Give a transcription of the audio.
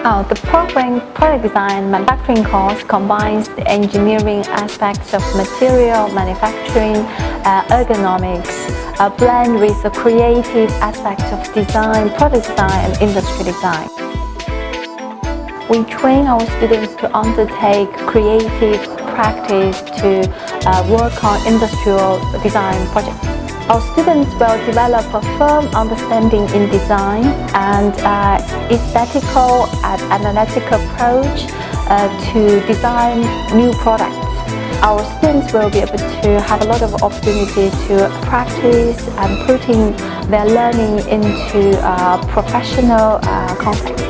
The product design manufacturing course combines the engineering aspects of material manufacturing, ergonomics, blend with the creative aspects of design, product design, and industry design. We train our students to undertake creative practice to work on industrial design projects. Our students will develop a firm understanding in design and aesthetical and analytical approach to design new products. Our students will be able to have a lot of opportunity to practice and putting their learning into a professional context.